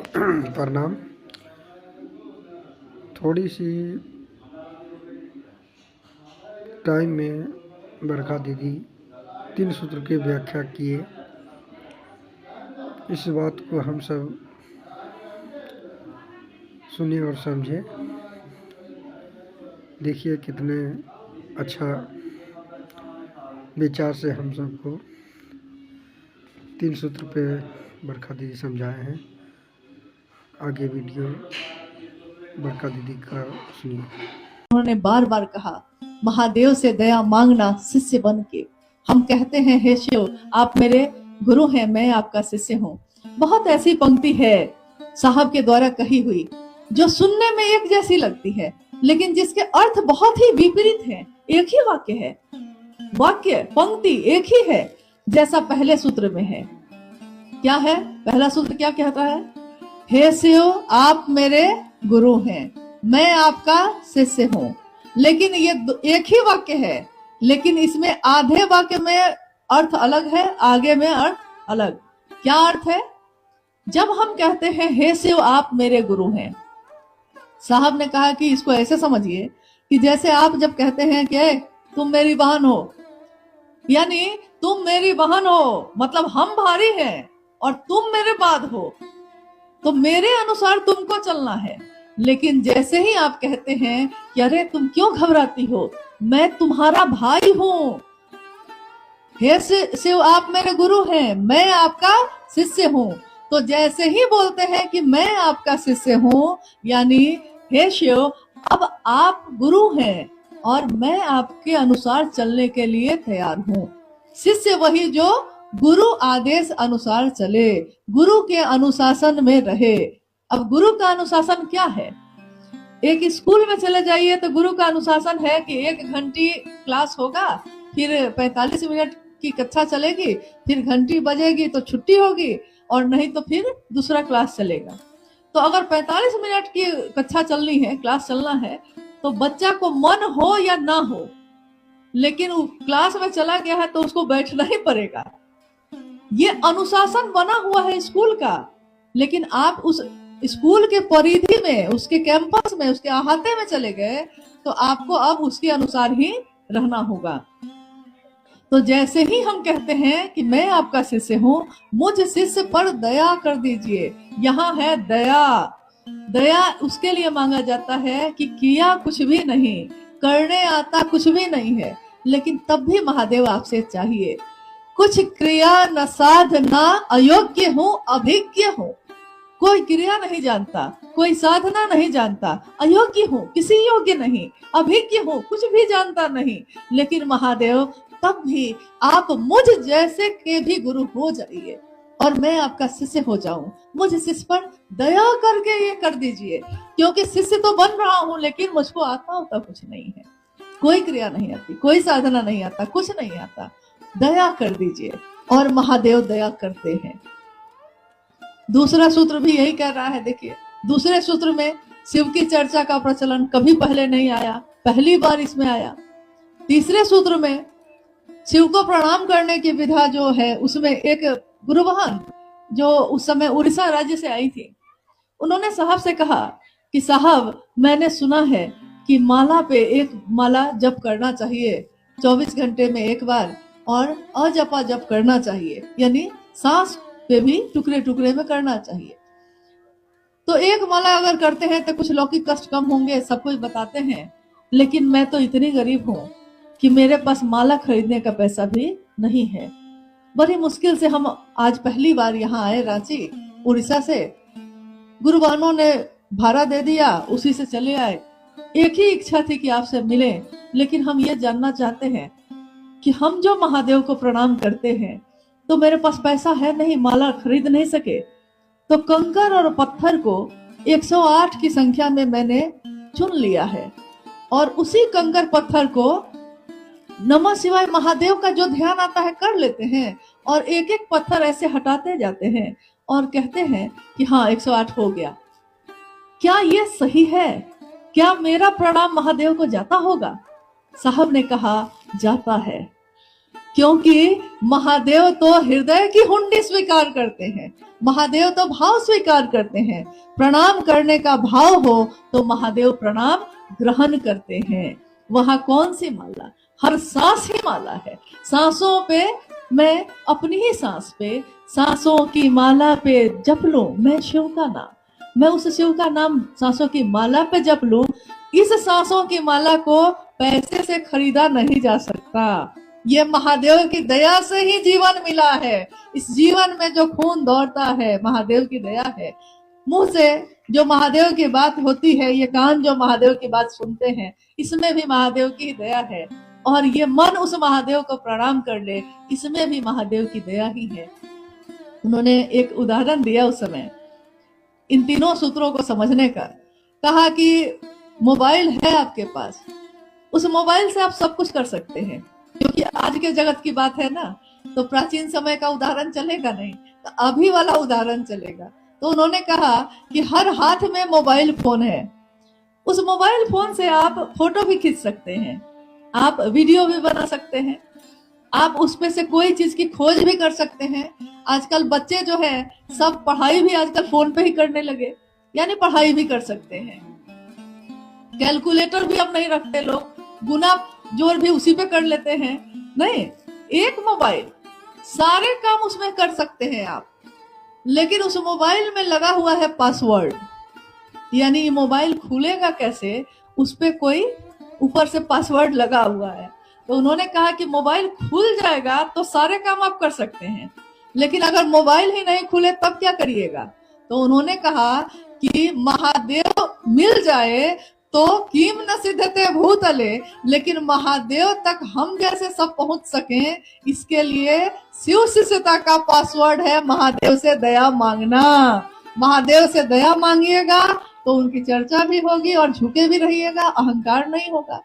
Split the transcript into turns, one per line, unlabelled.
प्रणाम। थोड़ी सी टाइम में बरखा दीदी 3 सूत्र की व्याख्या किए। इस बात को हम सब सुने और समझे। देखिए कितने अच्छा विचार से हम सबको 3 सूत्र पे बरखा दीदी समझाए हैं। आगे वीडियो बरखा दीदी का सुनिए।
उन्होंने बार बार कहा, महादेव से दया मांगना शिष्य बन के। हम कहते हैं, हे शिव आप मेरे गुरु हैं, मैं आपका शिष्य हूँ। बहुत ऐसी पंक्ति है साहब के द्वारा कही हुई जो सुनने में एक जैसी लगती है, लेकिन जिसके अर्थ बहुत ही विपरीत है। एक ही वाक्य है, वाक्य पंक्ति एक ही है, जैसा पहले सूत्र में है। क्या है पहला सूत्र? क्या कहता है? हे शिव आप मेरे गुरु हैं, मैं आपका शिष्य हूँ। लेकिन ये एक ही वाक्य है, लेकिन इसमें आधे वाक्य में अर्थ अलग है, आगे में अर्थ अलग। क्या अर्थ है? जब हम कहते हैं हे शिव आप मेरे गुरु हैं, साहब ने कहा कि इसको ऐसे समझिए कि जैसे आप जब कहते हैं कि तुम मेरी बहन हो, यानी तुम मेरी बहन हो मतलब हम भारी हैं और तुम मेरे बाद हो, तो मेरे अनुसार तुमको चलना है। लेकिन जैसे ही आप कहते हैं कि अरे तुम क्यों घबराती हो, मैं तुम्हारा भाई हूं, हे शिव आप मेरे गुरु हैं, मैं आपका शिष्य हूं, तो जैसे ही बोलते हैं कि मैं आपका शिष्य हूं, यानी हे शिव अब आप गुरु हैं और मैं आपके अनुसार चलने के लिए तैयार हूं। शिष्य वही जो गुरु आदेश अनुसार चले, गुरु के अनुशासन में रहे। अब गुरु का अनुशासन क्या है? एक स्कूल में चले जाइए तो गुरु का अनुशासन है कि 1 घंटी क्लास होगा, फिर 45 मिनट की कक्षा चलेगी, फिर घंटी बजेगी तो छुट्टी होगी, और नहीं तो फिर दूसरा क्लास चलेगा। तो अगर 45 मिनट की कक्षा चलनी है, क्लास चलना है, तो बच्चा को मन हो या ना हो, लेकिन क्लास में चला गया है तो उसको बैठना ही पड़ेगा। ये अनुशासन बना हुआ है स्कूल का। लेकिन आप उस स्कूल के परिधि में, उसके कैंपस में, उसके अहाते में चले गए तो आपको अब उसके अनुसार ही रहना होगा। तो जैसे ही हम कहते हैं कि मैं आपका शिष्य हूँ, मुझ शिष्य पर दया कर दीजिए, यहाँ है दया। दया उसके लिए मांगा जाता है कि किया कुछ भी नहीं, करने आता कुछ भी नहीं है, लेकिन तब भी महादेव आपसे चाहिए कुछ क्रिया न साधना, अयोग्य हूँ अभिज्ञ हूँ। कोई क्रिया नहीं जानता, कोई साधना नहीं जानता, अयोग्य हूँ, किसी योग्य नहीं, अभिज्ञ हूँ, कुछ भी जानता नहीं, लेकिन महादेव तब भी आप मुझ जैसे के भी गुरु हो जाइए और मैं आपका शिष्य हो जाऊं। मुझ शिष्य पर दया करके ये कर दीजिए, क्योंकि शिष्य तो बन रहा हूं लेकिन मुझको आता होता कुछ नहीं है, कोई क्रिया नहीं आती, कोई साधना नहीं आता, कुछ नहीं आता, दया कर दीजिए। और महादेव दया करते हैं। दूसरा सूत्र भी यही कह रहा है। देखिए दूसरे सूत्र में शिव की चर्चा का प्रचलन कभी पहले नहीं आया, पहली बार इसमें आया। तीसरे सूत्र में शिव को प्रणाम करने की विधा जो है, उसमें एक गुरु बहन जो उस समय उड़ीसा राज्य से आई थी, उन्होंने साहब से कहा कि साहब मैंने सुना है कि माला पे एक माला जप करना चाहिए 24 घंटे में एक बार, और अजपा जप करना चाहिए, यानी सांस पे भी टुकड़े टुकड़े में करना चाहिए। तो एक माला अगर करते हैं तो कुछ लौकिक कष्ट कम होंगे, सब कुछ बताते हैं, लेकिन मैं तो इतनी गरीब हूँ कि मेरे पास माला खरीदने का पैसा भी नहीं है। बड़ी मुश्किल से हम आज पहली बार यहाँ आए रांची उड़ीसा से, गुरुबानों ने भाड़ा दे दिया, उसी से चले आए। एक ही इच्छा थी कि आपसे मिले, लेकिन हम ये जानना चाहते हैं कि हम जो महादेव को प्रणाम करते हैं तो मेरे पास पैसा है नहीं, माला खरीद नहीं सके, तो कंकर और पत्थर को 108 की संख्या में मैंने चुन लिया है, और उसी कंकर पत्थर को नमः शिवाय महादेव का जो ध्यान आता है कर लेते हैं, और एक एक पत्थर ऐसे हटाते जाते हैं और कहते हैं कि हाँ 108 हो गया। क्या ये सही है? क्या मेरा प्रणाम महादेव को जाता होगा? साहब ने कहा जाता है। क्योंकि महादेव तो हृदय की हुंडी स्वीकार करते हैं, महादेव तो भाव स्वीकार करते हैं। प्रणाम करने का भाव हो तो महादेव प्रणाम ग्रहण करते हैं। वहां कौन सी माला, हर सांस ही माला है। सांसों पे मैं अपनी ही सांस पे, सांसों की माला पे जप लूं मैं शिव का नाम, मैं उस शिव का नाम सांसों की माला पे जप लूं। इस सांसों की माला को पैसे से खरीदा नहीं जा सकता। ये महादेव की दया से ही जीवन मिला है। इस जीवन में जो खून दौड़ता है महादेव की दया है। मुंह से जो महादेव की बात होती है, ये कान जो महादेव की बात सुनते हैं, इसमें भी महादेव की दया है। और ये मन उस महादेव को प्रणाम कर ले, इसमें भी महादेव की दया ही है। उन्होंने एक उदाहरण दिया उस समय इन तीनों सूत्रों को समझने का। कहा कि मोबाइल है आपके पास, उस मोबाइल से आप सब कुछ कर सकते हैं, क्योंकि आज के जगत की बात है ना, तो प्राचीन समय का उदाहरण चलेगा नहीं, तो अभी वाला उदाहरण चलेगा। तो उन्होंने कहा कि हर हाथ में मोबाइल फोन है। उस मोबाइल फोन से आप फोटो भी खींच सकते हैं, आप वीडियो भी बना सकते हैं, आप उसमें से कोई चीज की खोज भी कर सकते हैं। आजकल बच्चे जो है सब पढ़ाई भी आजकल फोन पे ही करने लगे, यानी पढ़ाई भी कर सकते हैं। कैलकुलेटर भी अब नहीं रखते लोग, गुना जोड़ भी उसी पे कर लेते हैं। नहीं, एक मोबाइल, सारे काम उसमें कर सकते हैं आप। लेकिन उस मोबाइल में लगा हुआ है पासवर्ड, यानी ये मोबाइल खुलेगा कैसे, उस पे कोई ऊपर से पासवर्ड लगा हुआ है। तो उन्होंने कहा कि मोबाइल खुल जाएगा तो सारे काम आप कर सकते हैं, लेकिन अगर मोबाइल ही नहीं खुले तब क्या करिएगा। तो उन्होंने कहा कि महादेव मिल जाए तो किम न सिद्धते भूतले, लेकिन महादेव तक हम जैसे सब पहुंच सकें, इसके लिए शिव शिष्यता का पासवर्ड है महादेव से दया मांगना। महादेव से दया मांगिएगा तो उनकी चर्चा भी होगी और झुके भी रहिएगा, अहंकार नहीं होगा।